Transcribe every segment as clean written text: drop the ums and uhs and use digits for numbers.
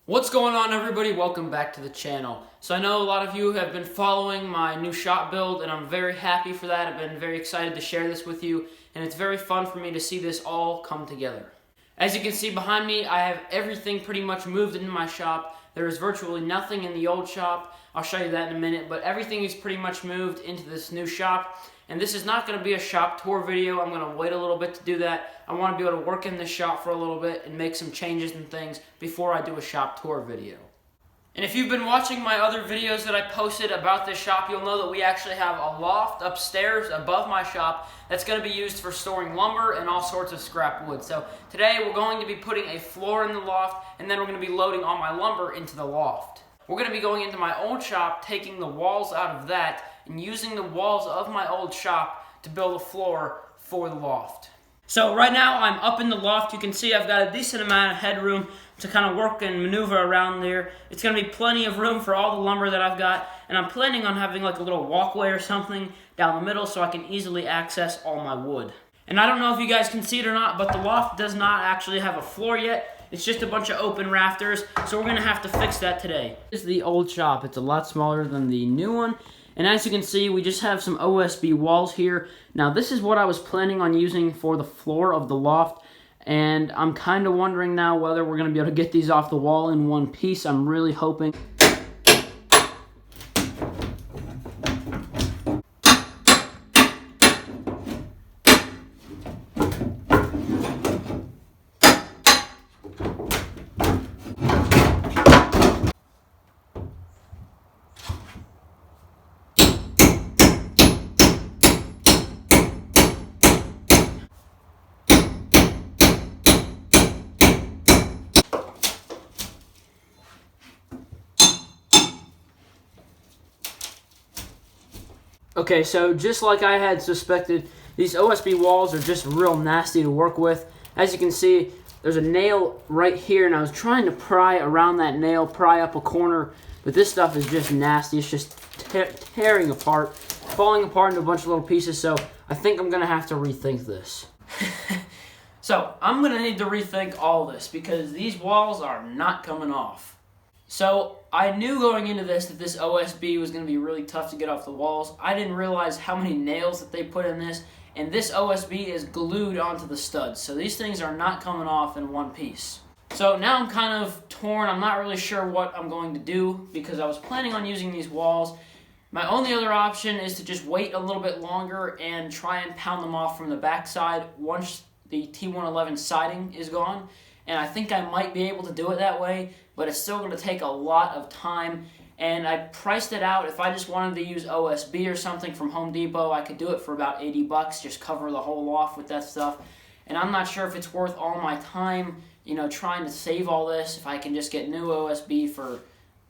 What's going on, everybody? Welcome back to the channel. So I know a lot of you have been following my new shop build, and I'm very happy for that. I've been very excited to share this with you, and it's very fun for me to see this all come together. As you can see behind me, I have everything pretty much moved into my shop. There is virtually nothing in the old shop. I'll show you that in a minute, but everything is pretty much moved into this new shop. And this is not going to be a shop tour video. I'm going to wait a little bit to do that. I want to be able to work in this shop for a little bit and make some changes and things before I do a shop tour video. And if you've been watching my other videos that I posted about this shop, you'll know that we actually have a loft upstairs above my shop that's going to be used for storing lumber and all sorts of scrap wood. So today we're going to be putting a floor in the loft, and then we're going to be loading all my lumber into the loft. We're going to be going into my old shop, taking the walls out of that, and using the walls of my old shop to build a floor for the loft. So right now I'm up in the loft. You can see I've got a decent amount of headroom to kind of work and maneuver around there. It's going to be plenty of room for all the lumber that I've got, and I'm planning on having like a little walkway or something down the middle so I can easily access all my wood. And I don't know if you guys can see it or not, but the loft does not actually have a floor yet. It's just a bunch of open rafters, so we're going to have to fix that today. This is the old shop. It's a lot smaller than the new one. And as you can see, we just have some OSB walls here. Now, this is what I was planning on using for the floor of the loft. And I'm kind of wondering now whether we're going to be able to get these off the wall in one piece. I'm really hoping. Okay, so just like I had suspected, these OSB walls are just real nasty to work with. As you can see, there's a nail right here, and I was trying to pry around that nail, pry up a corner, but this stuff is just nasty. It's just tearing apart, falling apart into a bunch of little pieces, so I think I'm going to have to rethink this. So, I'm going to need to rethink all this, because these walls are not coming off. So, I knew going into this that this OSB was going to be really tough to get off the walls. I didn't realize how many nails that they put in this, and this OSB is glued onto the studs. So these things are not coming off in one piece. So now I'm kind of torn. I'm not really sure what I'm going to do because I was planning on using these walls. My only other option is to just wait a little bit longer and try and pound them off from the backside once the T111 siding is gone. And I think I might be able to do it that way, but it's still going to take a lot of time. And I priced it out. If I just wanted to use OSB or something from Home Depot, I could do it for about 80 bucks, just cover the whole loft with that stuff. And I'm not sure if it's worth all my time, trying to save all this, if I can just get new OSB for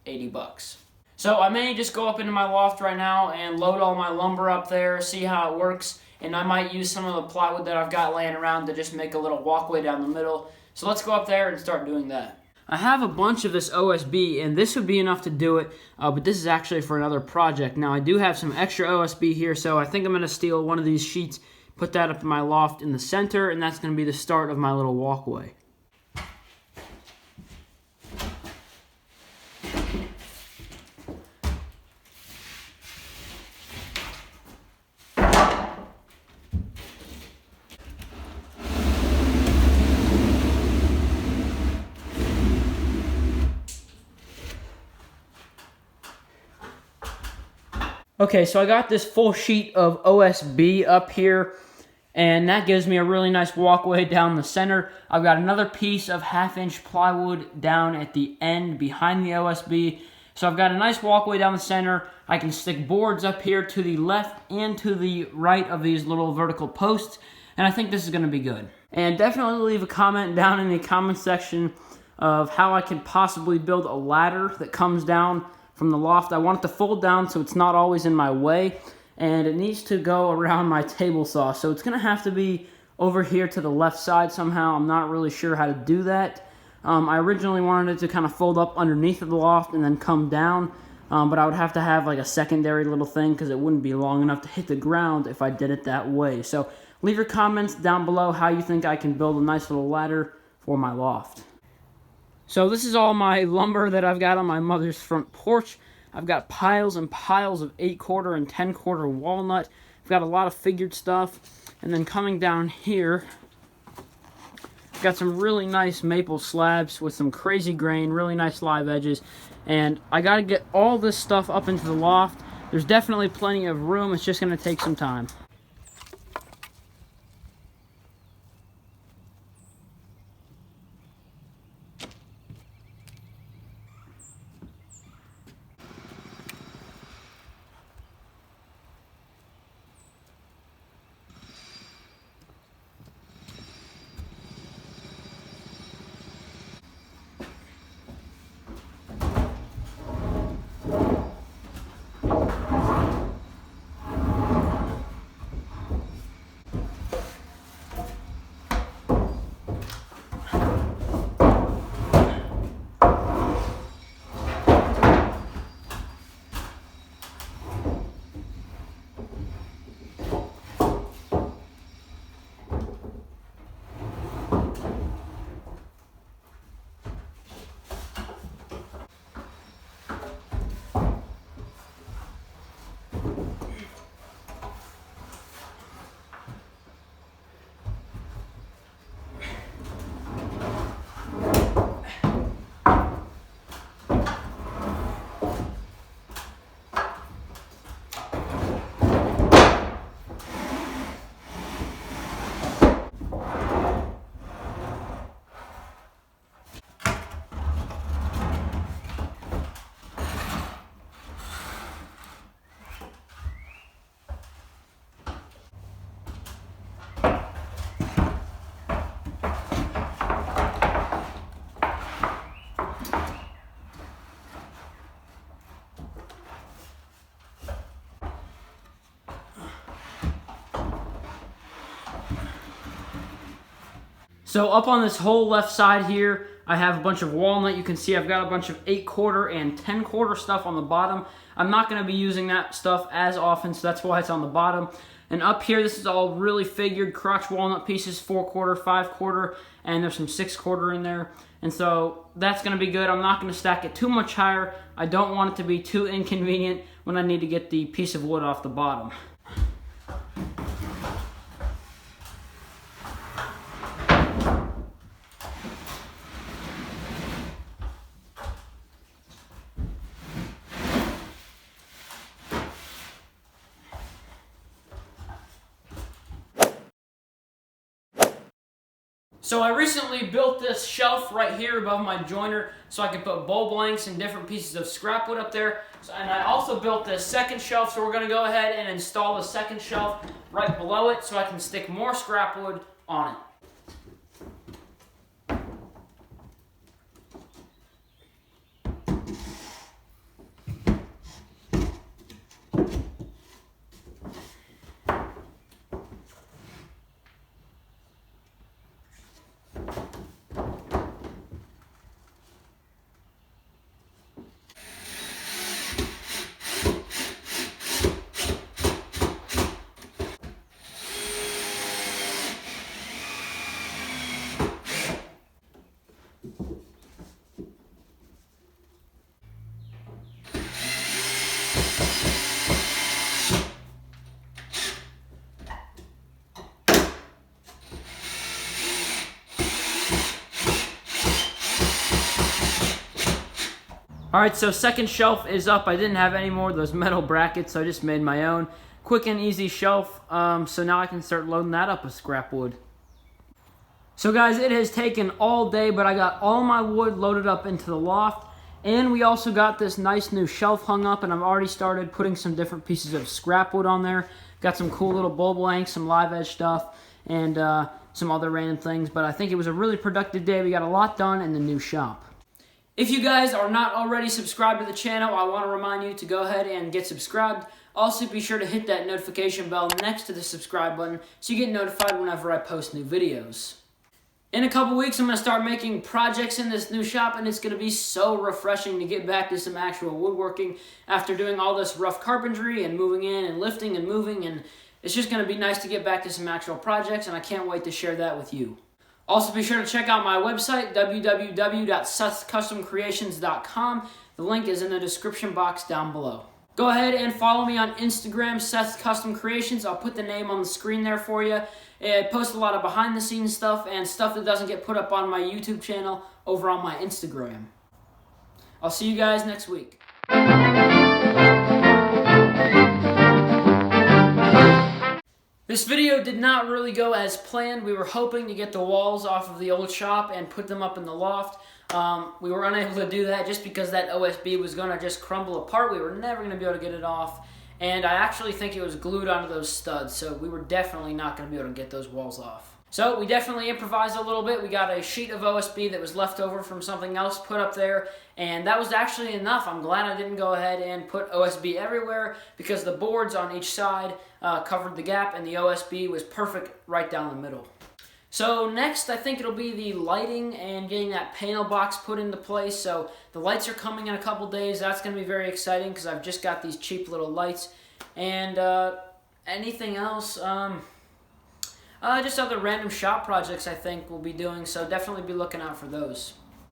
80 bucks. So I may just go up into my loft right now and load all my lumber up there, see how it works. And I might use some of the plywood that I've got laying around to just make a little walkway down the middle. So let's go up there and start doing that. I have a bunch of this OSB, and this would be enough to do it, but this is actually for another project. Now, I do have some extra OSB here, so I think I'm going to steal one of these sheets, put that up in my loft in the center, and that's going to be the start of my little walkway. Okay, so I got this full sheet of OSB up here, and that gives me a really nice walkway down the center. I've got another piece of 1/2-inch plywood down at the end behind the OSB. So I've got a nice walkway down the center. I can stick boards up here to the left and to the right of these little vertical posts, and I think this is going to be good. And definitely leave a comment down in the comment section of how I can possibly build a ladder that comes down from the loft. I want it to fold down so it's not always in my way, and it needs to go around my table saw. So it's going to have to be over here to the left side somehow. I'm not really sure how to do that. I originally wanted it to kind of fold up underneath of the loft and then come down, but I would have to have like a secondary little thing because it wouldn't be long enough to hit the ground if I did it that way. So leave your comments down below how you think I can build a nice little ladder for my loft. So this is all my lumber that I've got on my mother's front porch. I've got piles and piles of 8/4 and 10/4 walnut. I've got a lot of figured stuff. And then coming down here, I've got some really nice maple slabs with some crazy grain, really nice live edges. And I got to get all this stuff up into the loft. There's definitely plenty of room. It's just going to take some time. So up on this whole left side here, I have a bunch of walnut. You can see I've got a bunch of 8/4 and 10/4 stuff on the bottom. I'm not going to be using that stuff as often, so that's why it's on the bottom. And up here, this is all really figured crotch walnut pieces, 4/4, 5/4, and there's some 6/4 in there. And so that's going to be good. I'm not going to stack it too much higher. I don't want it to be too inconvenient when I need to get the piece of wood off the bottom. So I recently built this shelf right here above my joiner so I could put bowl blanks and different pieces of scrap wood up there. And I also built this second shelf, so we're going to go ahead and install the second shelf right below it so I can stick more scrap wood on it. Alright, so second shelf is up. I didn't have any more of those metal brackets, so I just made my own. Quick and easy shelf, so now I can start loading that up with scrap wood. So guys, it has taken all day, but I got all my wood loaded up into the loft, and we also got this nice new shelf hung up, and I've already started putting some different pieces of scrap wood on there. Got some cool little bowl blanks, some live edge stuff, and some other random things, but I think it was a really productive day. We got a lot done in the new shop. If you guys are not already subscribed to the channel, I want to remind you to go ahead and get subscribed. Also, be sure to hit that notification bell next to the subscribe button so you get notified whenever I post new videos. In a couple weeks, I'm going to start making projects in this new shop, and it's going to be so refreshing to get back to some actual woodworking after doing all this rough carpentry and moving in and lifting and moving, and it's just going to be nice to get back to some actual projects, and I can't wait to share that with you. Also, be sure to check out my website, www.sethcustomcreations.com. The link is in the description box down below. Go ahead and follow me on Instagram, Seth Custom Creations. I'll put the name on the screen there for you. I post a lot of behind-the-scenes stuff and stuff that doesn't get put up on my YouTube channel over on my Instagram. I'll see you guys next week. This video did not really go as planned. We were hoping to get the walls off of the old shop and put them up in the loft. We were unable to do that just because that OSB was going to just crumble apart. We were never going to be able to get it off. And I actually think it was glued onto those studs, so we were definitely not going to be able to get those walls off. So we definitely improvised a little bit. We got a sheet of OSB that was left over from something else put up there, and that was actually enough. I'm glad I didn't go ahead and put OSB everywhere because the boards on each side covered the gap, and the OSB was perfect right down the middle. So next, I think it'll be the lighting and getting that panel box put into place. So the lights are coming in a couple days. That's going to be very exciting because I've just got these cheap little lights. And anything else, just other random shop projects I think we'll be doing. So definitely be looking out for those.